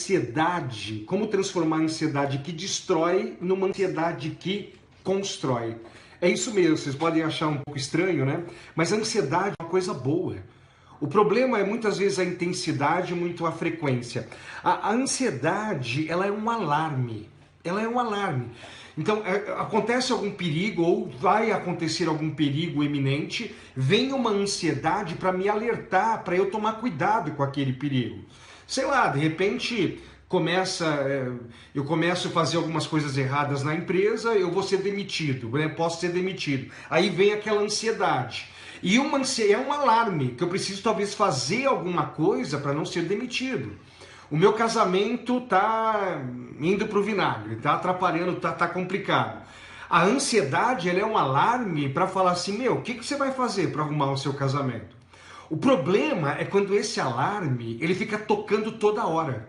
ansiedade, como transformar a ansiedade que destrói numa ansiedade que constrói. É isso mesmo, vocês podem achar um pouco estranho, né? Mas a ansiedade é uma coisa boa. O problema é muitas vezes a intensidade, muito a frequência. A ansiedade, ela é um alarme. Ela é um alarme. Então, acontece algum perigo ou vai acontecer algum perigo iminente, vem uma ansiedade para me alertar, para eu tomar cuidado com aquele perigo. Sei lá, de repente eu começo a fazer algumas coisas erradas na empresa, eu vou ser demitido, né? Posso ser demitido. Aí vem aquela ansiedade. E é um alarme, que eu preciso talvez fazer alguma coisa para não ser demitido. O meu casamento tá indo pro vinagre, tá atrapalhando, tá complicado. A ansiedade, ela é um alarme para falar assim, meu, o que você vai fazer para arrumar o seu casamento? O problema é quando esse alarme, ele fica tocando toda hora.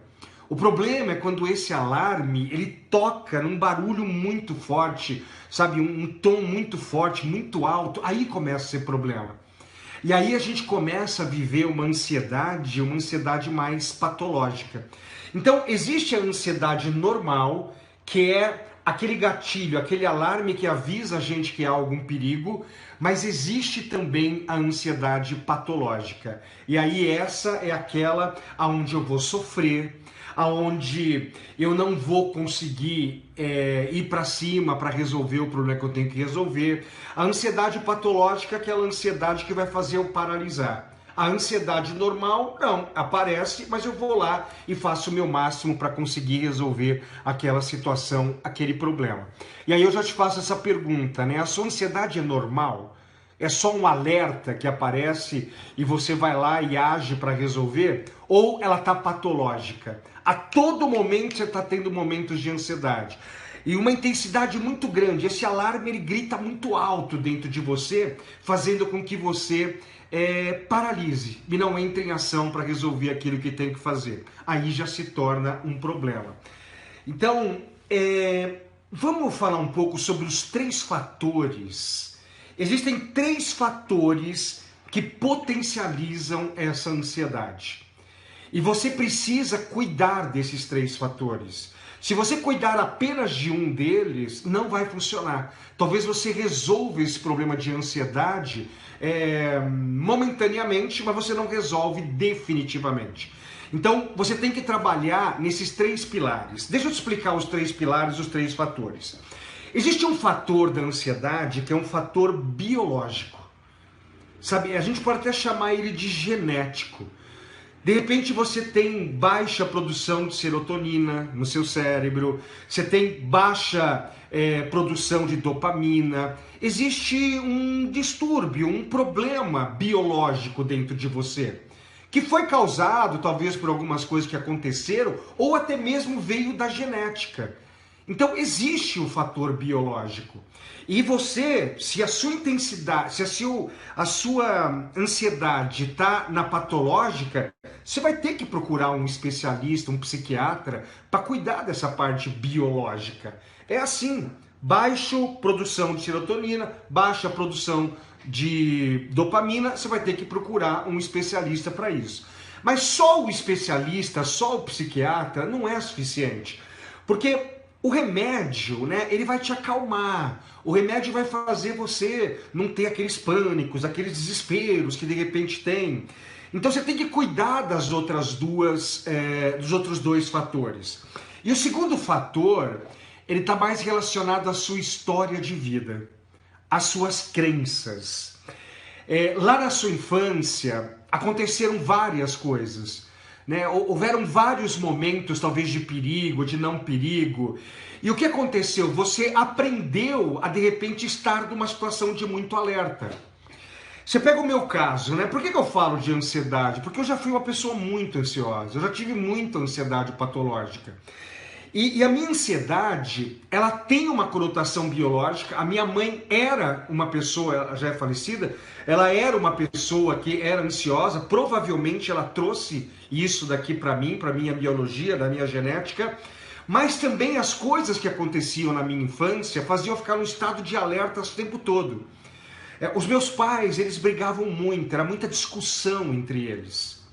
O problema é quando esse alarme, ele toca num barulho muito forte, sabe, um tom muito forte, muito alto, aí começa a ser problema. E aí a gente começa a viver uma ansiedade mais patológica. Então, existe a ansiedade normal, que é aquele gatilho, aquele alarme que avisa a gente que há algum perigo, mas existe também a ansiedade patológica. E aí essa é aquela onde eu vou sofrer, aonde eu não vou conseguir ir para cima para resolver o problema que eu tenho que resolver. A ansiedade patológica é aquela ansiedade que vai fazer eu paralisar. A ansiedade normal, não, aparece, mas eu vou lá e faço o meu máximo para conseguir resolver aquela situação, aquele problema. E aí eu já te faço essa pergunta, né? A sua ansiedade é normal? É só um alerta que aparece e você vai lá e age para resolver? Ou ela está patológica? A todo momento você está tendo momentos de ansiedade. E uma intensidade muito grande. Esse alarme ele grita muito alto dentro de você, fazendo com que você paralise e não entre em ação para resolver aquilo que tem que fazer. Aí já se torna um problema. Então, vamos falar um pouco sobre os 3 fatores. Existem 3 fatores que potencializam essa ansiedade. E você precisa cuidar desses 3 fatores. Se você cuidar apenas de um deles, não vai funcionar. Talvez você resolva esse problema de ansiedade momentaneamente, mas você não resolve definitivamente. Então, você tem que trabalhar nesses 3 pilares. Deixa eu te explicar os 3 pilares, os 3 fatores. Existe um fator da ansiedade que é um fator biológico. Sabe, a gente pode até chamar ele de genético. De repente você tem baixa produção de serotonina no seu cérebro, você tem baixa produção de dopamina, existe um distúrbio, um problema biológico dentro de você, que foi causado talvez por algumas coisas que aconteceram, ou até mesmo veio da genética. Então existe o fator biológico. E você, se a sua intensidade, se a sua ansiedade está na patológica, você vai ter que procurar um especialista, um psiquiatra, para cuidar dessa parte biológica. É assim, baixa produção de serotonina, baixa produção de dopamina, você vai ter que procurar um especialista para isso. Mas só o especialista, só o psiquiatra não é suficiente. Porque o remédio, né, ele vai te acalmar. O remédio vai fazer você não ter aqueles pânicos, aqueles desesperos que de repente tem. Então você tem que cuidar das outras dos outros 2 fatores. E o segundo fator, ele está mais relacionado à sua história de vida, às suas crenças. Lá na sua infância, aconteceram várias coisas. Né? Houveram vários momentos, talvez, de perigo, de não perigo. E o que aconteceu? Você aprendeu a, de repente, estar numa situação de muito alerta. Você pega o meu caso, né? Por que eu falo de ansiedade? Porque eu já fui uma pessoa muito ansiosa, eu já tive muita ansiedade patológica. E a minha ansiedade, ela tem uma conotação biológica. A minha mãe era uma pessoa, ela já é falecida, ela era uma pessoa que era ansiosa, provavelmente ela trouxe isso daqui para mim, para minha biologia, da minha genética, mas também as coisas que aconteciam na minha infância faziam eu ficar num estado de alerta o tempo todo. Os meus pais, eles brigavam muito, era muita discussão entre eles.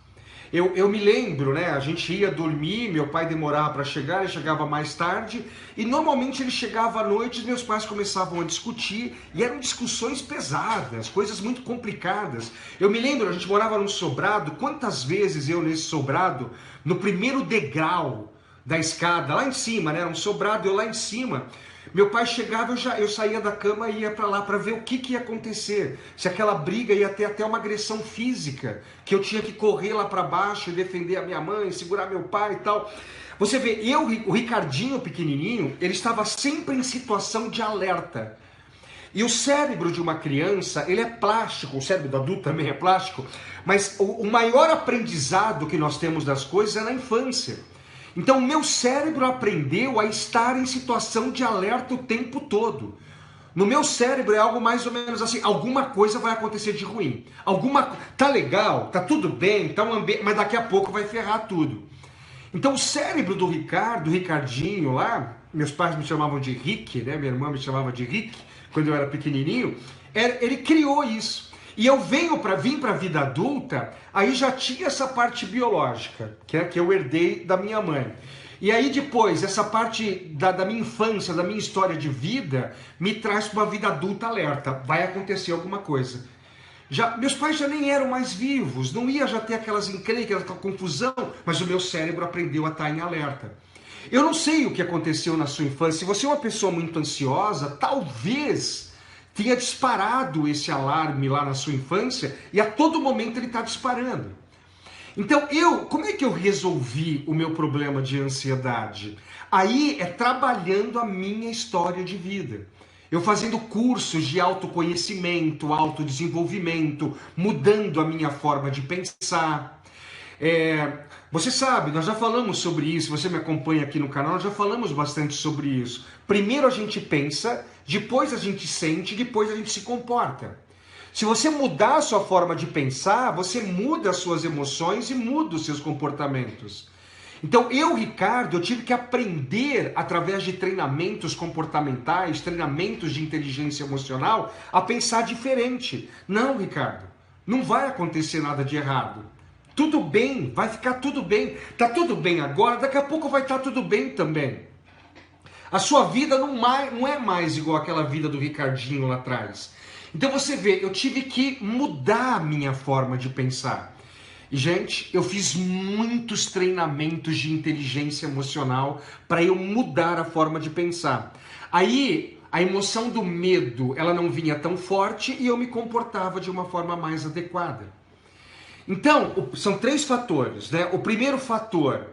Eu me lembro, né? A gente ia dormir, meu pai demorava para chegar, ele chegava mais tarde, e normalmente ele chegava à noite, e meus pais começavam a discutir, e eram discussões pesadas, coisas muito complicadas. Eu me lembro, a gente morava num sobrado, quantas vezes eu nesse sobrado, no primeiro degrau da escada, lá em cima, né? Um sobrado, eu lá em cima. Meu pai chegava, eu saía da cama e ia para lá para ver o que ia acontecer. Se aquela briga ia ter até uma agressão física, que eu tinha que correr lá para baixo e defender a minha mãe, segurar meu pai e tal. Você vê, o Ricardinho pequenininho, ele estava sempre em situação de alerta. E o cérebro de uma criança, ele é plástico, o cérebro do adulto também é plástico, mas o maior aprendizado que nós temos das coisas é na infância. Então, o meu cérebro aprendeu a estar em situação de alerta o tempo todo. No meu cérebro é algo mais ou menos assim, alguma coisa vai acontecer de ruim. Tá legal, tá tudo bem, tá um ambiente, mas daqui a pouco vai ferrar tudo. Então, o cérebro do Ricardinho lá, meus pais me chamavam de Rick, né? Minha irmã me chamava de Rick, quando eu era pequenininho, ele criou isso. E eu vim para a vida adulta, aí já tinha essa parte biológica, que é que eu herdei da minha mãe. E aí depois, essa parte da minha infância, da minha história de vida, me traz para uma vida adulta alerta. Vai acontecer alguma coisa. Meus pais já nem eram mais vivos, não ia já ter aquelas encrencas, aquela confusão, mas o meu cérebro aprendeu a estar em alerta. Eu não sei o que aconteceu na sua infância. Se você é uma pessoa muito ansiosa, talvez tenha disparado esse alarme lá na sua infância e a todo momento ele está disparando. Então, como é que eu resolvi o meu problema de ansiedade? Aí é trabalhando a minha história de vida. Eu fazendo cursos de autoconhecimento, autodesenvolvimento, mudando a minha forma de pensar. Você sabe, nós já falamos sobre isso, você me acompanha aqui no canal, nós já falamos bastante sobre isso. Primeiro a gente pensa, depois a gente sente, depois a gente se comporta. Se você mudar a sua forma de pensar, você muda as suas emoções e muda os seus comportamentos. Então Ricardo, eu tive que aprender através de treinamentos comportamentais, treinamentos de inteligência emocional, a pensar diferente. Não, Ricardo, não vai acontecer nada de errado. Tudo bem, vai ficar tudo bem. Tá tudo bem agora, daqui a pouco vai estar tudo bem também. A sua vida não é mais igual àquela vida do Ricardinho lá atrás. Então você vê, eu tive que mudar a minha forma de pensar. E, gente, eu fiz muitos treinamentos de inteligência emocional para eu mudar a forma de pensar. Aí, a emoção do medo, ela não vinha tão forte e eu me comportava de uma forma mais adequada. Então, são 3 fatores, né? O primeiro fator,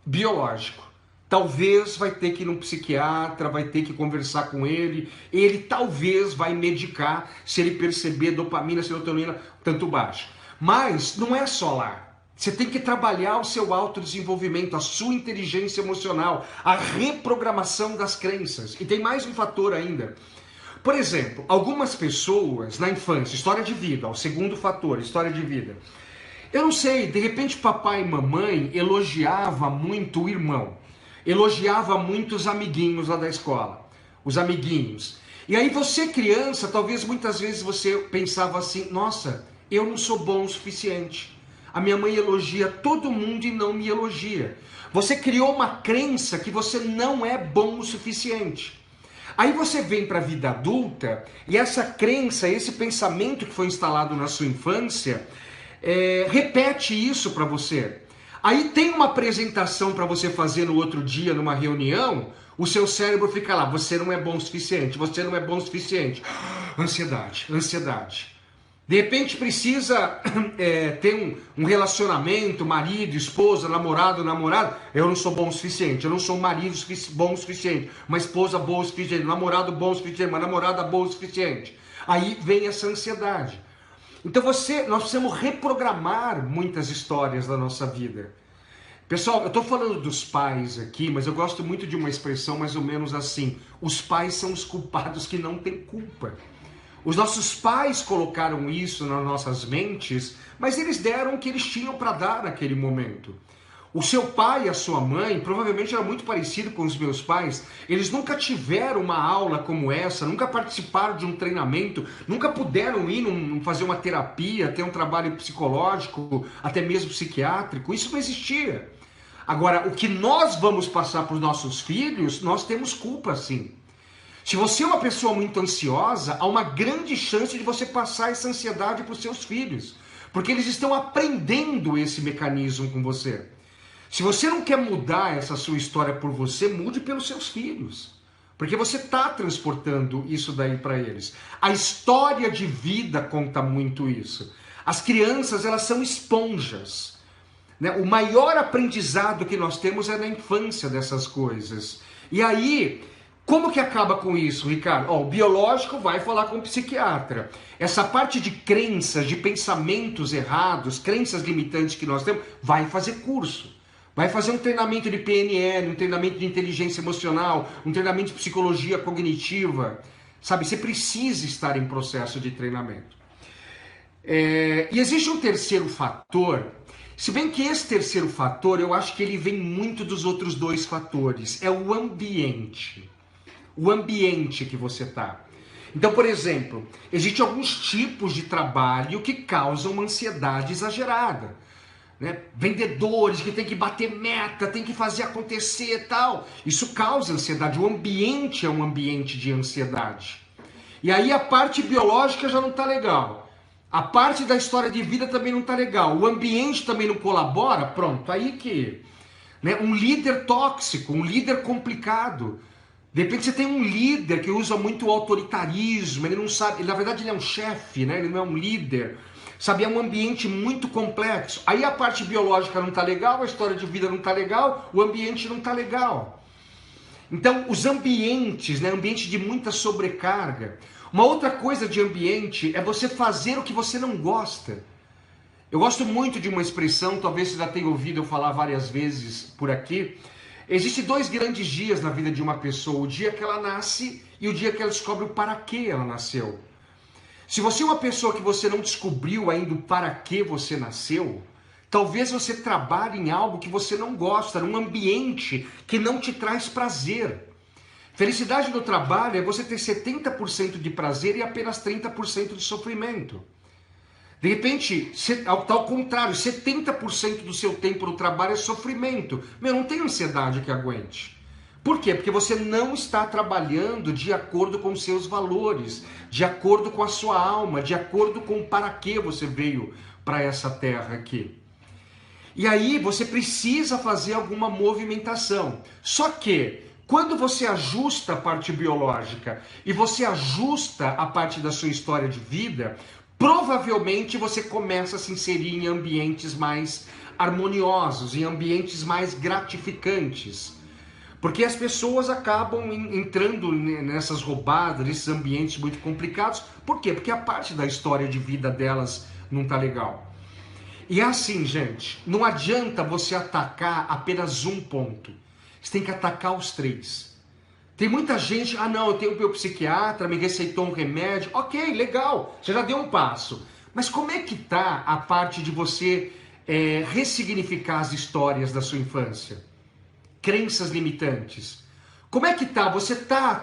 biológico. Talvez vai ter que ir num psiquiatra, vai ter que conversar com ele talvez vai medicar se ele perceber dopamina, serotonina tanto baixa. Mas não é só lá. Você tem que trabalhar o seu autodesenvolvimento, a sua inteligência emocional, a reprogramação das crenças. E tem mais um fator ainda. Por exemplo, algumas pessoas na infância, história de vida, o segundo fator, história de vida. Eu não sei, de repente papai e mamãe elogiava muito o irmão, elogiava muito os amiguinhos lá da escola, os amiguinhos. E aí você criança, talvez muitas vezes você pensava assim, nossa, eu não sou bom o suficiente. A minha mãe elogia todo mundo e não me elogia. Você criou uma crença que você não é bom o suficiente. Aí você vem para a vida adulta e essa crença, esse pensamento que foi instalado na sua infância, repete isso para você. Aí tem uma apresentação para você fazer no outro dia, numa reunião, o seu cérebro fica lá, você não é bom o suficiente, você não é bom o suficiente. Ansiedade, ansiedade. De repente precisa ter um relacionamento, marido, esposa, namorado, namorada. Eu não sou bom o suficiente, eu não sou um marido bom o suficiente, uma esposa boa o suficiente, um namorado bom o suficiente, uma namorada boa o suficiente. Aí vem essa ansiedade. Então nós precisamos reprogramar muitas histórias da nossa vida. Pessoal, eu estou falando dos pais aqui, mas eu gosto muito de uma expressão mais ou menos assim. Os pais são os culpados que não têm culpa. Os nossos pais colocaram isso nas nossas mentes, mas eles deram o que eles tinham para dar naquele momento. O seu pai e a sua mãe provavelmente era muito parecido com os meus pais. Eles nunca tiveram uma aula como essa, nunca participaram de um treinamento, nunca puderam ir fazer uma terapia, ter um trabalho psicológico, até mesmo psiquiátrico. Isso não existia. Agora, o que nós vamos passar para os nossos filhos, nós temos culpa sim. Se você é uma pessoa muito ansiosa, há uma grande chance de você passar essa ansiedade para os seus filhos, porque eles estão aprendendo esse mecanismo com você. Se você não quer mudar essa sua história por você, mude pelos seus filhos. Porque você está transportando isso daí para eles. A história de vida conta muito isso. As crianças, elas são esponjas, né? O maior aprendizado que nós temos é na infância dessas coisas. E aí, como que acaba com isso, Ricardo? O biológico vai falar com o psiquiatra. Essa parte de crenças, de pensamentos errados, crenças limitantes que nós temos, vai fazer curso. Vai fazer um treinamento de PNL, um treinamento de inteligência emocional, um treinamento de psicologia cognitiva. Sabe, você precisa estar em processo de treinamento. E existe um terceiro fator, se bem que esse terceiro fator, eu acho que ele vem muito dos outros dois fatores. É o ambiente. O ambiente que você está. Então, por exemplo, existem alguns tipos de trabalho que causam uma ansiedade exagerada. Né? Vendedores que tem que bater meta, tem que fazer acontecer e tal. Isso causa ansiedade. O ambiente é um ambiente de ansiedade. E aí a parte biológica já não está legal. A parte da história de vida também não está legal. O ambiente também não colabora. Pronto, aí que... Né? Um líder tóxico, um líder complicado. De repente você tem um líder que usa muito o autoritarismo, ele não sabe, na verdade ele é um chefe, né? Ele não é um líder. Sabe, é um ambiente muito complexo. Aí a parte biológica não está legal, a história de vida não está legal, o ambiente não está legal. Então, os ambientes, né? Ambiente de muita sobrecarga. Uma outra coisa de ambiente é você fazer o que você não gosta. Eu gosto muito de uma expressão, talvez você já tenha ouvido eu falar várias vezes por aqui. Existem dois grandes dias na vida de uma pessoa, o dia que ela nasce e o dia que ela descobre o para que ela nasceu. Se você é uma pessoa que você não descobriu ainda o para que você nasceu, talvez você trabalhe em algo que você não gosta, num ambiente que não te traz prazer. Felicidade no trabalho é você ter 70% de prazer e apenas 30% de sofrimento. De repente, ao contrário, 70% do seu tempo no trabalho é sofrimento. Não tem ansiedade que aguente. Por quê? Porque você não está trabalhando de acordo com seus valores, de acordo com a sua alma, de acordo com para que você veio para essa terra aqui. E aí você precisa fazer alguma movimentação. Só que, quando você ajusta a parte biológica e você ajusta a parte da sua história de vida, provavelmente você começa a se inserir em ambientes mais harmoniosos, em ambientes mais gratificantes. Porque as pessoas acabam entrando nessas roubadas, nesses ambientes muito complicados. Por quê? Porque a parte da história de vida delas não está legal. E é assim, gente, não adianta você atacar apenas um ponto. Você tem que atacar os três. Tem muita gente, não, eu tenho o meu psiquiatra, me receitou um remédio. Ok, legal, você já deu um passo. Mas como é que está a parte de você ressignificar as histórias da sua infância? Crenças limitantes. Como é que está? Você está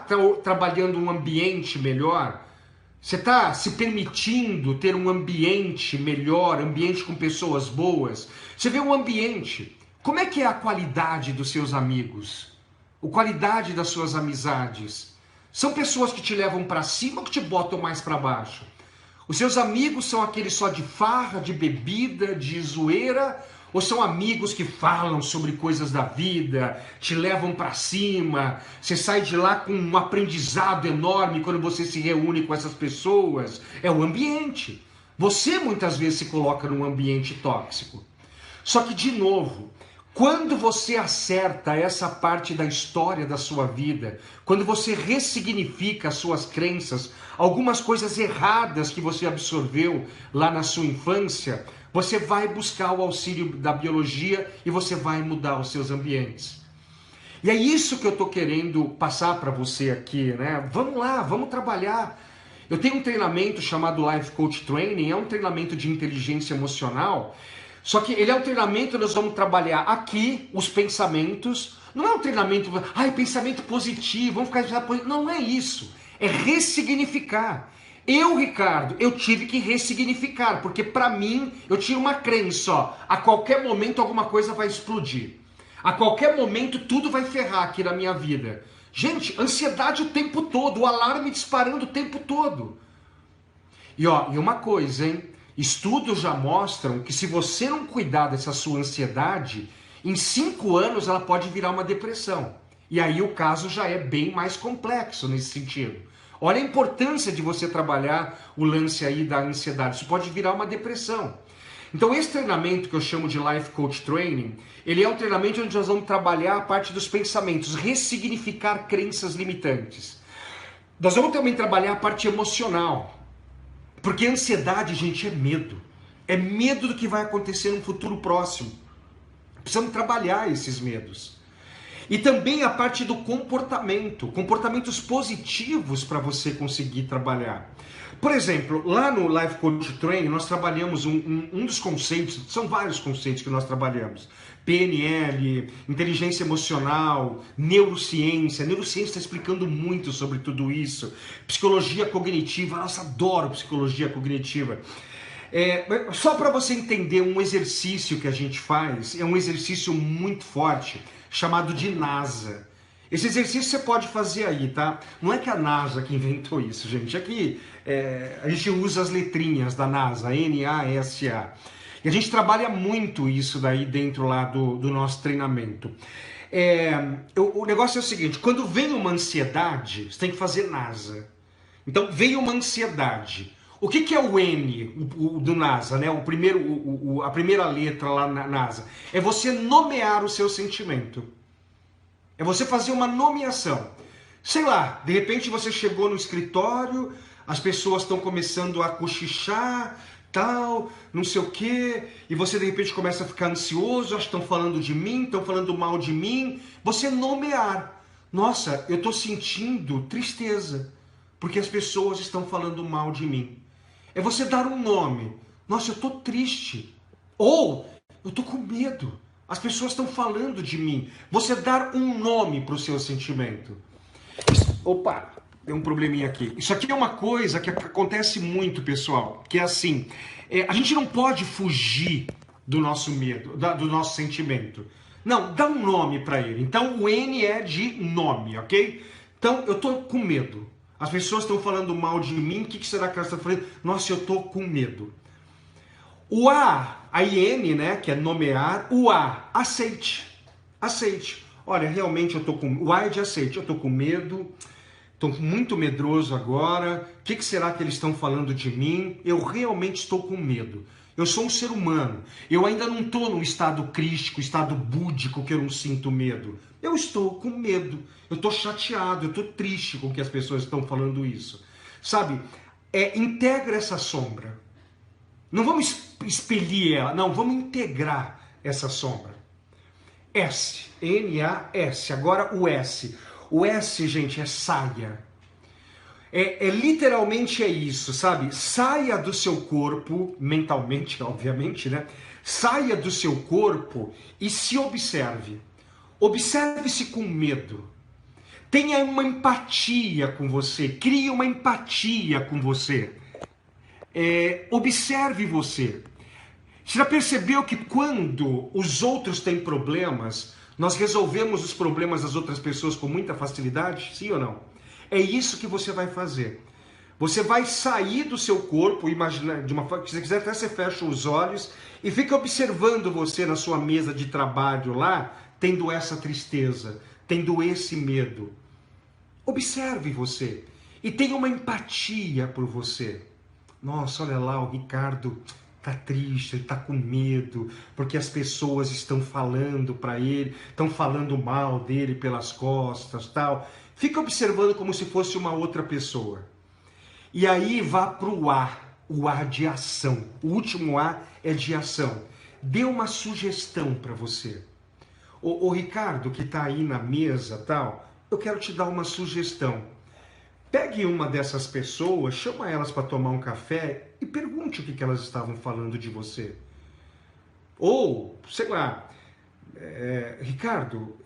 trabalhando um ambiente melhor? Você está se permitindo ter um ambiente melhor, ambiente com pessoas boas? Você vê um ambiente. Como é que é a qualidade dos seus amigos? A qualidade das suas amizades? São pessoas que te levam para cima ou que te botam mais para baixo? Os seus amigos são aqueles só de farra, de bebida, de zoeira? Ou são amigos que falam sobre coisas da vida, te levam para cima, você sai de lá com um aprendizado enorme quando você se reúne com essas pessoas? É o ambiente. Você muitas vezes se coloca num ambiente tóxico. Só que, de novo, quando você acerta essa parte da história da sua vida, quando você ressignifica as suas crenças, algumas coisas erradas que você absorveu lá na sua infância, você vai buscar o auxílio da biologia e você vai mudar os seus ambientes. E é isso que eu estou querendo passar para você aqui, né? Vamos lá, vamos trabalhar. Eu tenho um treinamento chamado Life Coach Training, é um treinamento de inteligência emocional. Só que ele é um treinamento, nós vamos trabalhar aqui os pensamentos. Não é um treinamento, ai, pensamento positivo, vamos ficar positivo. Não é isso. É ressignificar. Eu, Ricardo, eu tive que ressignificar, porque para mim, eu tinha uma crença, ó, a qualquer momento alguma coisa vai explodir. A qualquer momento tudo vai ferrar aqui na minha vida. Gente, ansiedade o tempo todo, o alarme disparando o tempo todo. E ó, e uma coisa, hein? Estudos já mostram que se você não cuidar dessa sua ansiedade, em 5 anos ela pode virar uma depressão. E aí o caso já é bem mais complexo nesse sentido. Olha a importância de você trabalhar o lance aí da ansiedade. Isso pode virar uma depressão. Então esse treinamento que eu chamo de Life Coach Training, ele é um treinamento onde nós vamos trabalhar a parte dos pensamentos, ressignificar crenças limitantes. Nós vamos também trabalhar a parte emocional. Porque ansiedade, gente, é medo. É medo do que vai acontecer no futuro próximo. Precisamos trabalhar esses medos. E também a parte do comportamento. Comportamentos positivos para você conseguir trabalhar. Por exemplo, lá no Life Coach Training, nós trabalhamos um dos conceitos, são vários conceitos que nós trabalhamos. PNL, inteligência emocional, neurociência. A neurociência está explicando muito sobre tudo isso. Psicologia cognitiva, nossa, adoro psicologia cognitiva. Só para você entender um exercício que a gente faz, é um exercício muito forte, chamado de NASA. Esse exercício você pode fazer aí, tá? Não é que a NASA que inventou isso, gente. É que a gente usa as letrinhas da NASA, NASA. E a gente trabalha muito isso daí dentro lá do nosso treinamento. O negócio é o seguinte, quando vem uma ansiedade, você tem que fazer NASA. Então, veio uma ansiedade. O que é o N do NASA, né? A primeira letra lá na NASA? É você nomear o seu sentimento. É você fazer uma nomeação. Sei lá, de repente você chegou no escritório, as pessoas estão começando a cochichar, tal, não sei o quê, e você de repente começa a ficar ansioso, acho que estão falando de mim, estão falando mal de mim. Você nomear. Nossa, eu estou sentindo tristeza, porque as pessoas estão falando mal de mim. É você dar um nome. Nossa, eu estou triste. Ou, eu estou com medo. As pessoas estão falando de mim. Você dar um nome para o seu sentimento. Opa, tem um probleminha aqui. Isso aqui é uma coisa que acontece muito, pessoal. Que é assim, a gente não pode fugir do nosso medo, do nosso sentimento. Não, dá um nome para ele. Então, o N é de nome, ok? Então, eu estou com medo. As pessoas estão falando mal de mim. O que será que elas estão falando? Nossa, eu estou com medo. O a IN, né, que é nomear, o A, aceite. Aceite. Olha, realmente eu estou com... O A é de aceite. Eu estou com medo, estou muito medroso agora. O que será que eles estão falando de mim? Eu realmente estou com medo. Eu sou um ser humano. Eu ainda não estou num estado crístico, estado búdico, que eu não sinto medo. Eu estou com medo. Eu estou chateado, eu estou triste com que as pessoas estão falando isso. Sabe? Integra essa sombra. Não vamos expelir ela, não, vamos integrar essa sombra. S, N-A-S, agora o S. O S, gente, é saia. Literalmente é isso, sabe? Saia do seu corpo, mentalmente, obviamente, né? Saia do seu corpo e se observe. Observe-se com medo. Tenha uma empatia com você, crie uma empatia com você. Observe você. Você já percebeu que quando os outros têm problemas, nós resolvemos os problemas das outras pessoas com muita facilidade? Sim ou não? É isso que você vai fazer. Você vai sair do seu corpo, imagina, de uma forma, se você quiser até você fecha os olhos e fica observando você na sua mesa de trabalho lá, tendo essa tristeza, tendo esse medo. Observe você e tenha uma empatia por você. Nossa, olha lá, o Ricardo tá triste, ele tá com medo, porque as pessoas estão falando para ele, estão falando mal dele pelas costas, tal. Fica observando como se fosse uma outra pessoa. E aí vá pro A, o A de ação. O último A é de ação. Dê uma sugestão para você. O Ricardo, que tá aí na mesa, tal, eu quero te dar uma sugestão. Pegue uma dessas pessoas, chama elas para tomar um café e pergunte o que elas estavam falando de você. Ou, sei lá, Ricardo,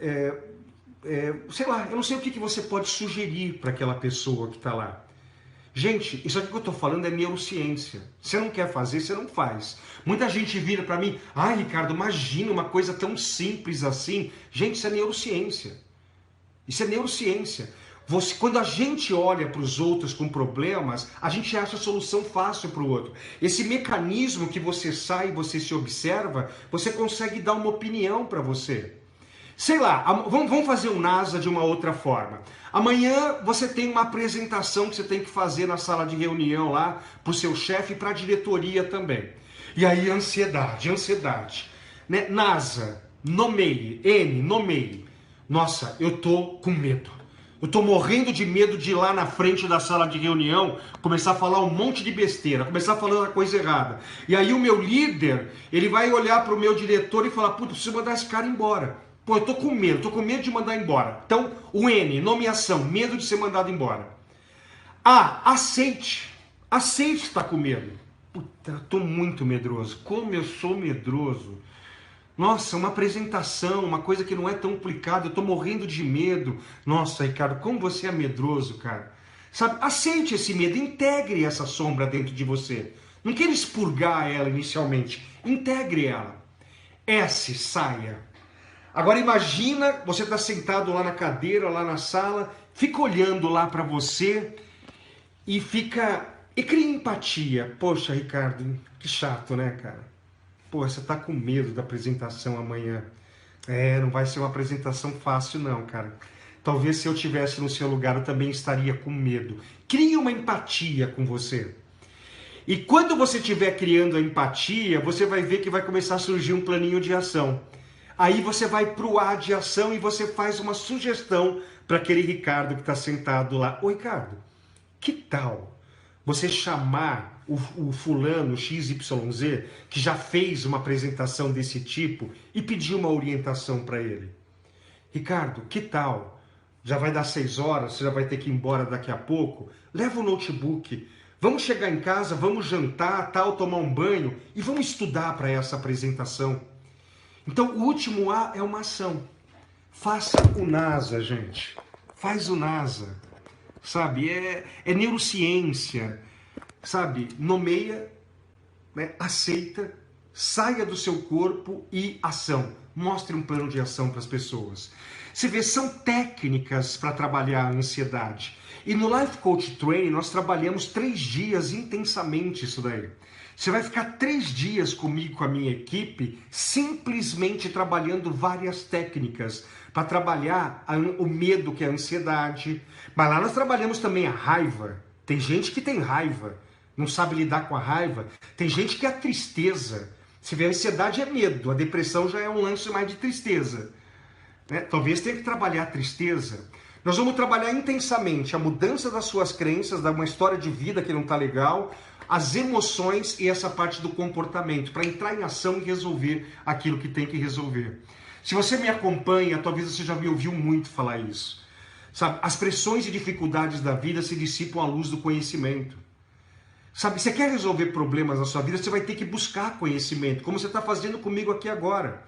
sei lá, eu não sei o que você pode sugerir para aquela pessoa que está lá. Gente, isso aqui que eu estou falando é neurociência. Você não quer fazer, você não faz. Muita gente vira para mim, Ricardo, imagina uma coisa tão simples assim. Gente, isso é neurociência. Isso é neurociência. Quando a gente olha para os outros com problemas, a gente acha a solução fácil para o outro. Esse mecanismo que você sai, você se observa, você consegue dar uma opinião para você. Sei lá, vamos fazer um NASA de uma outra forma. Amanhã você tem uma apresentação que você tem que fazer na sala de reunião lá para o seu chefe e para a diretoria também. E aí ansiedade. Né? NASA, nomeie, nomeie. Nossa, eu tô com medo. Eu tô morrendo de medo de ir lá na frente da sala de reunião começar a falar um monte de besteira, começar a falar a coisa errada. E aí o meu líder, ele vai olhar para o meu diretor e falar, puta, preciso mandar esse cara embora. Pô, eu tô com medo de mandar embora. Então, o N, nomeação, medo de ser mandado embora. Aceite. Aceite estar com medo. Puta, eu tô muito medroso. Como eu sou medroso. Nossa, uma apresentação, uma coisa que não é tão complicada, eu tô morrendo de medo. Nossa, Ricardo, como você é medroso, cara. Sabe, aceite esse medo, integre essa sombra dentro de você. Não queira expurgar ela inicialmente, integre ela. Saia. Agora imagina, você está sentado lá na cadeira, lá na sala, fica olhando lá para você e cria empatia. Poxa, Ricardo, que chato, né, cara? Pô, você tá com medo da apresentação amanhã. Não vai ser uma apresentação fácil não, cara. Talvez se eu estivesse no seu lugar eu também estaria com medo. Crie uma empatia com você. E quando você estiver criando a empatia, você vai ver que vai começar a surgir um planinho de ação. Aí você vai pro A de ação e você faz uma sugestão para aquele Ricardo que está sentado lá. Ô Ricardo, que tal você chamar o fulano XYZ, que já fez uma apresentação desse tipo, e pedir uma orientação para ele? Ricardo, que tal? Já vai dar 6 horas, você já vai ter que ir embora daqui a pouco. Leva o notebook, vamos chegar em casa, vamos jantar, tal, tomar um banho e vamos estudar para essa apresentação. Então, o último A é uma ação. Faça o NASA, gente. Faz o NASA. Sabe? É neurociência. Sabe? Nomeia, né? Aceita, saia do seu corpo e ação. Mostre um plano de ação para as pessoas. Você vê, são técnicas para trabalhar a ansiedade. E no Life Coach Training nós trabalhamos 3 dias intensamente isso daí. Você vai ficar 3 dias comigo, com a minha equipe, simplesmente trabalhando várias técnicas para trabalhar o medo, que é a ansiedade. Mas lá nós trabalhamos também a raiva. Tem gente que tem raiva, não sabe lidar com a raiva. Tem gente que é a tristeza. Você vê, a ansiedade é medo, a depressão já é um lance mais de tristeza. Né? Talvez tenha que trabalhar a tristeza. Nós vamos trabalhar intensamente a mudança das suas crenças, da uma história de vida que não está legal, as emoções e essa parte do comportamento, para entrar em ação e resolver aquilo que tem que resolver. Se você me acompanha, talvez você já me ouviu muito falar isso. Sabe, as pressões e dificuldades da vida se dissipam à luz do conhecimento. Sabe, você quer resolver problemas na sua vida, você vai ter que buscar conhecimento, como você está fazendo comigo aqui agora.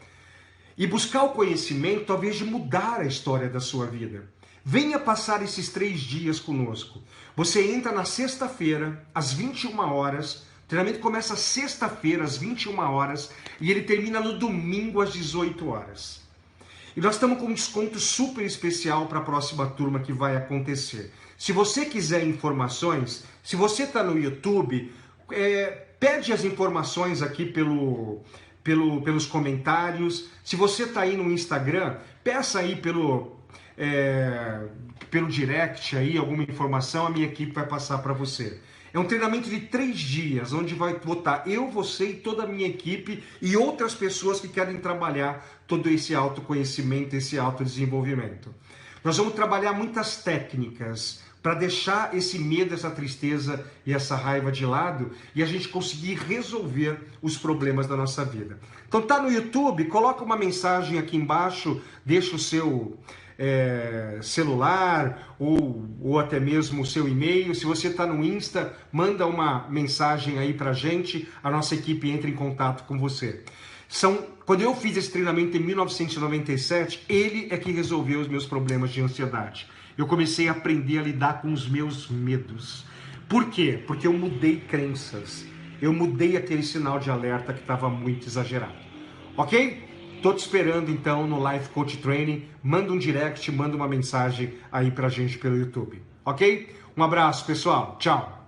E buscar o conhecimento, talvez, de mudar a história da sua vida. Venha passar esses 3 dias conosco. Você entra na sexta-feira, às 21 horas. O treinamento começa sexta-feira, às 21 horas. E ele termina no domingo, às 18 horas. E nós estamos com um desconto super especial para a próxima turma que vai acontecer. Se você quiser informações, se você está no YouTube, pede as informações aqui pelos comentários. Se você está aí no Instagram, peça aí pelo direct aí alguma informação, a minha equipe vai passar para você. É um treinamento de 3 dias, onde vai botar eu, você e toda a minha equipe e outras pessoas que querem trabalhar todo esse autoconhecimento, esse autodesenvolvimento. Nós vamos trabalhar muitas técnicas para deixar esse medo, essa tristeza e essa raiva de lado e a gente conseguir resolver os problemas da nossa vida. Então tá no YouTube, coloca uma mensagem aqui embaixo, deixa o seu celular ou até mesmo o seu e-mail. Se você está no Insta, manda uma mensagem aí pra gente, a nossa equipe entra em contato com você. Quando eu fiz esse treinamento em 1997, ele é que resolveu os meus problemas de ansiedade. Eu comecei a aprender a lidar com os meus medos. Por quê? Porque eu mudei crenças. Eu mudei aquele sinal de alerta que estava muito exagerado. Ok? Tô te esperando então no Life Coach Training. Manda um direct, manda uma mensagem aí pra gente pelo YouTube. Ok? Um abraço, pessoal. Tchau.